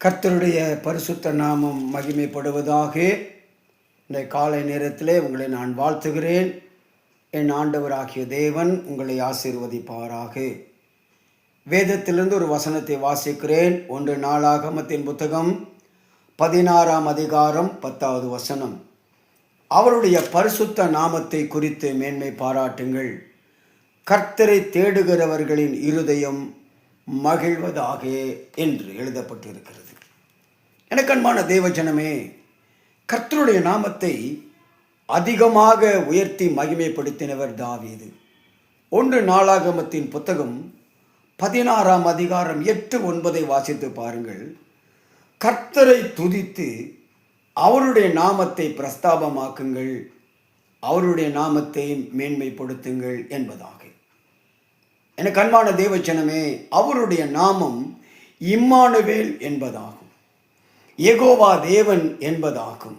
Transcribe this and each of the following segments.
கர்த்தருடைய பரிசுத்த நாமம் மகிமைப்படுவதாக. இந்த காலை நேரத்திலே உங்களை நான் வாழ்த்துகிறேன். என் ஆண்டவராகிய தேவன் உங்களை ஆசீர்வதிப்பாராக. வேதத்திலிருந்து ஒரு வசனத்தை வாசிக்கிறேன். 1 நாளாகமத்தின் புத்தகம் 16ஆம் அதிகாரம் 10வது வசனம். அவருடைய பரிசுத்த நாமத்தை குறித்து மேன்மை பாராட்டுங்கள். கர்த்தரை தேடுகிறவர்களின் இருதயம் மகிழ்வதாக என்று எழுதப்பட்டிருக்கிறது. எனக்கு அன்பான தேவஜனமே, கர்த்தருடைய நாமத்தை அதிகமாக உயர்த்தி மகிமைப்படுத்தினவர் தாவீது. 1 நாளாகமத்தின் புத்தகம் 16ஆம் அதிகாரம் 8-9 வாசித்து பாருங்கள். கர்த்தரை துதித்து அவருடைய நாமத்தை பிரஸ்தாபமாக்குங்கள், அவருடைய நாமத்தை மேன்மைப்படுத்துங்கள் என்பதாக. எனக்கு அன்பான தேவஜனமே, அவருடைய நாமம் இம்மானுவேல் என்பதாகும். யெகோவா தேவன் என்பதாகும்.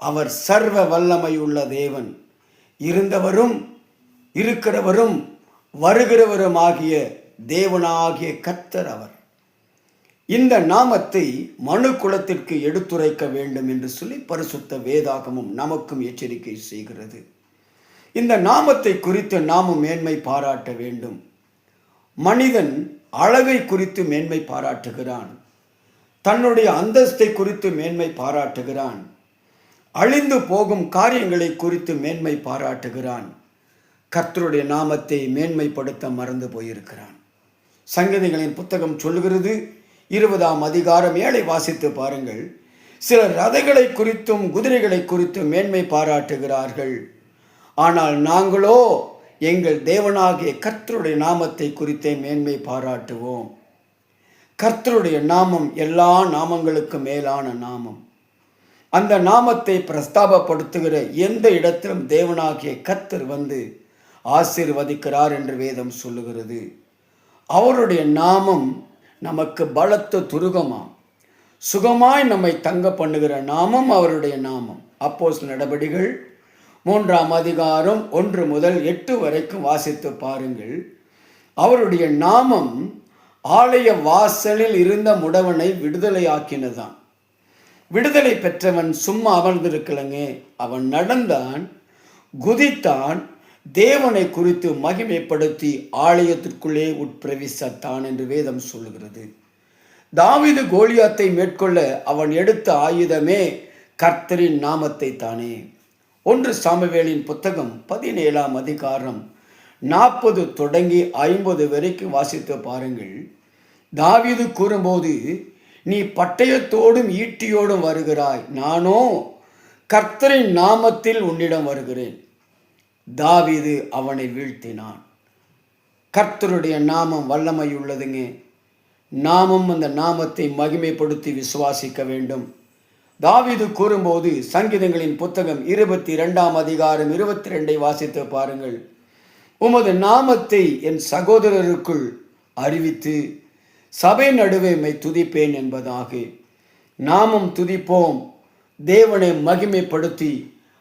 அவர் சர்வ வல்லமையுள்ள தேவன், இருந்தவரும் இருக்கிறவரும் வருகிறவரும் ஆகிய தேவனாகிய கர்த்தர் அவர். இந்த நாமத்தை மனு குலத்திற்கு எடுத்துரைக்க வேண்டும் என்று சொல்லி பரிசுத்த வேதாகமும் நமக்கும் எச்சரிக்கை செய்கிறது. இந்த நாமத்தை குறித்து நாமும் மேன்மை பாராட்ட வேண்டும். மனிதன் அழகை குறித்து மேன்மை பாராட்டுகிறான், தன்னுடைய அந்தஸ்தை குறித்து மேன்மை பாராட்டுகிறான், அழிந்து போகும் காரியங்களை குறித்து மேன்மை பாராட்டுகிறான். கர்த்தருடைய நாமத்தை மேன்மைப்படுத்த மறந்து போயிருக்கிறான். சங்கீதங்களின் புத்தகம் சொல்லுகிறது, 20ஆம் அதிகாரம் 7 வாசித்து பாருங்கள். சிலர் ரதைகளை குறித்தும் குதிரைகளை குறித்தும் மேன்மை பாராட்டுகிறார்கள், ஆனால் நாங்களோ எங்கள் தேவனாகிய கர்த்தருடைய நாமத்தை குறித்தே மேன்மை பாராட்டுவோம். கர்த்தருடைய நாமம் எல்லா நாமங்களுக்கும் மேலான நாமம். அந்த நாமத்தை பிரஸ்தாபப்படுத்துகிற எந்த இடத்திலும் தேவனாகிய கர்த்தர் வந்து ஆசீர்வதிக்கிறார் என்று வேதம் சொல்லுகிறது. அவருடைய நாமம் நமக்கு பலத்த துருகமாம், சுகமாய் நம்மை தங்க பண்ணுகிற நாமம் அவருடைய நாமம். அப்போஸ்தலர் நடபடிகள் 3ஆம் அதிகாரம் 1 முதல் 8 வரைக்கும் வாசித்து பாருங்கள். அவருடைய நாமம் ஆலய வாசலில் இருந்த முடவனை விடுதலையாக்கினதான். விடுதலை பெற்றவன் சும்மா அமர்ந்திருக்கலங்க, அவன் நடந்தான், குதித்தான், தேவனை குறித்து மகிமைப்படுத்தி ஆலயத்திற்குள்ளே உட்பிரவேசித்தான் என்று வேதம் சொல்லுகிறது. தாவீது கோலியாத்தை மேற்கொள்ள அவன் எடுத்த ஆயுதமே கர்த்தரின் நாமத்தை தானே. 1 சாமுவேலின் புத்தகம் 17ஆம் அதிகாரம் 40 தொடங்கி 50 வரைக்கும் வாசித்து பாருங்கள். தாவீது கூறும்போது, நீ பட்டயத்தோடும் ஈட்டியோடும் வருகிறாய், நானோ கர்த்தரின் நாமத்தில் உன்னிடம் வருகிறேன். தாவீது அவனை வீழ்த்தினான். கர்த்தருடைய நாமம் வல்லமை உள்ளதுங்க. நாமும் அந்த நாமத்தை மகிமைப்படுத்தி விசுவாசிக்க வேண்டும். தாவீது கூறும்போது, சங்கீதங்களின் புத்தகம் 22ஆம் அதிகாரம் 22 வாசித்து பாருங்கள். உமது நாமத்தை என் சகோதரருக்குள் அறிவித்து சபை நடுவே மை துதிப்பேன் என்பதாக. நாமும் துதிப்போம், தேவனை மகிமைப்படுத்தி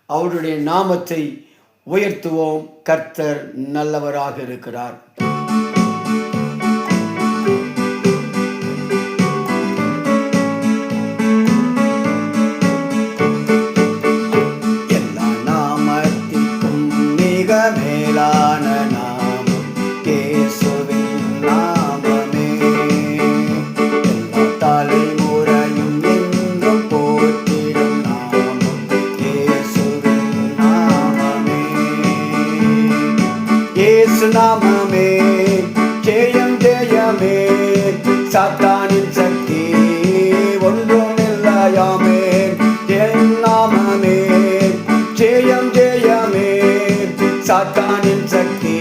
அவருடைய நாமத்தை உயர்த்துவோம். கர்த்தர் நல்லவராக இருக்கிறார். நாமமே ஜெயம் ஜெயமே, சாத்தானின் சக்தி ஒன்றும் இல்லையாமே. என் நாமமே ஜெயம் ஜெயமே, சாத்தானின் சக்தி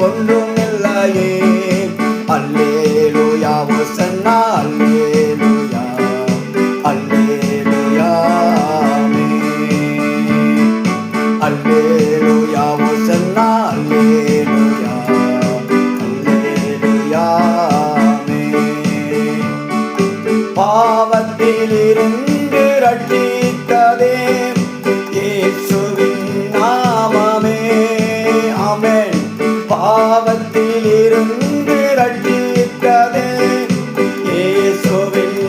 ஒன்றும் இல்லையே. அல்லேலூயா ஹோசன்னா, அல்லேலூயா அல்லேலூயா அல்லேலூயா ஹோசன்னா, பாவத்திலிருந்து ரட்சித்ததே இயேசுவின் நாமமே. ஆமென். பாவத்திலிருந்து ரட்சித்ததே இயேசுவின்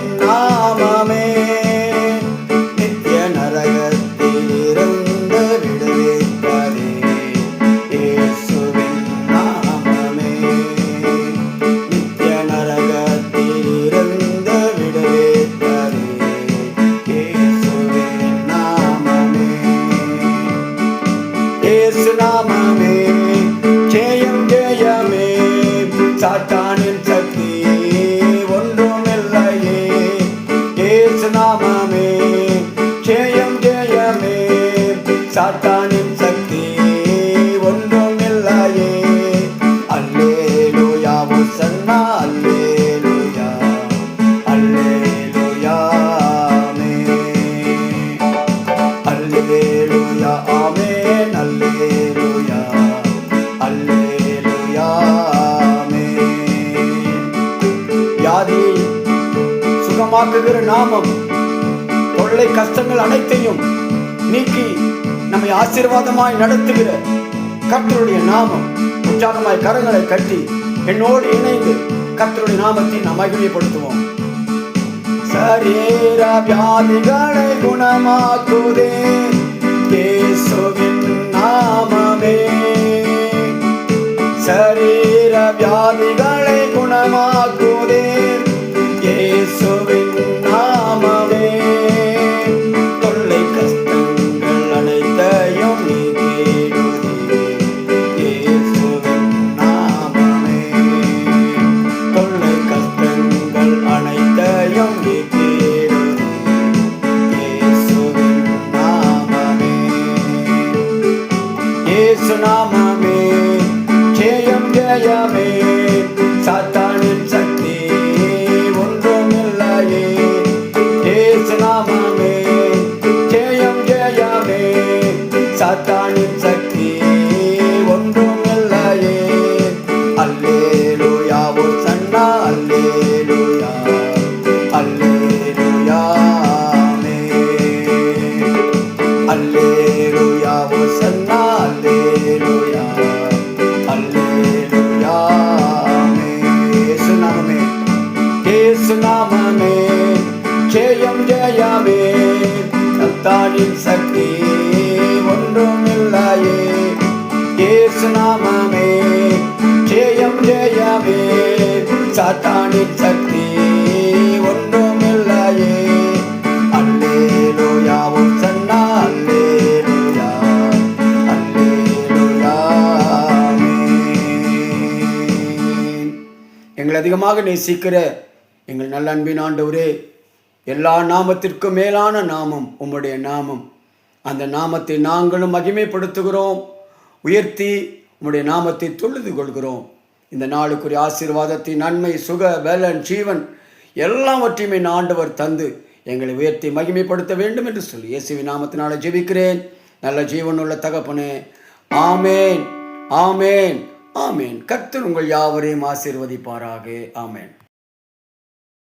குணமாக்குகிற நாமம். தொல்லை கஷ்டங்கள் அனைத்தையும் நீக்கி நம்மை ஆசீர்வாதமாய் நடத்துகிற கர்த்தருடைய நாமம். உற்சாகமாய் கரங்களை கட்டி என்னோடு இணைந்து கர்த்தருடைய நாமத்தை நாம் மகிமைப்படுத்துவோம். சரீர வியாதிகளை குணமாக்குதே இயேசுவின் நாமமே. சரீர வியாதிகளை குணமாக்குதே இயேசுவின் நாமமே. தொல்லை கஷ்டங்கள் அனைத்தையும் நீக்கிடுதே இயேசுவின் நாமமே. தொல்லை கஷ்டங்கள் அனைத்தையும் நீக்கிடுதே இயேசுவின் நாமமே. இயேசு நாமமே ஜெயம் ஜெயமே. சாத்தானின் சக்தி ஒன்றுமில்லையே. இயேசு நாமமே ஜெயம் ஜெயமே. சாத்தானின் சக்தி ஒன்றுமில்லையே. அல்லேலூயா ஓசன்னா அல்லேலூயா அல்லேலூயா ஆமென். அல்லேலூயா ஓசன்னா அல்லேலூயா அல்லேலூயா ஆமென். இயேசு நாமமே இயேசு நாமமே ஜெயம் ஜெயமே. சாத்தானின் சக்தி ஒன்றுமில்லையே. இயேசு நாமமே ஜெயம் ஜெயமே. சாத்தானின் சக்தி ஒன்றுமில்லையே. அல்லேலூயா ஓசன்னா அல்லேலூயா அல்லேலூயா ஆமென். எங்களை அதிகமாக நேசிக்கிற எங்கள் நல்ல அன்பின் ஆண்டவரே, எல்லா நாமத்திற்கும் மேலான நாமம் உம்முடைய நாமம். அந்த நாமத்தை நாங்களும் மகிமைப்படுத்துகிறோம், உயர்த்தி உம்முடைய நாமத்தை தொழுது கொள்கிறோம். இந்த நாளுக்குரிய ஆசீர்வாதத்தை, நன்மை, சுக, பலன், ஜீவன் எல்லாவற்றையுமே ஆண்டவர் தந்து எங்களை உயர்த்தி மகிமைப்படுத்த வேண்டும் என்று சொல்லி இயேசுவின் நாமத்தினால ஜெபிக்கிறேன் நல்ல ஜீவனுள்ள தகப்பனே. ஆமேன் ஆமேன் ஆமேன். கர்த்தர் உங்கள் யாவரையும் ஆசீர்வதிப்பாராக. ஆமேன்.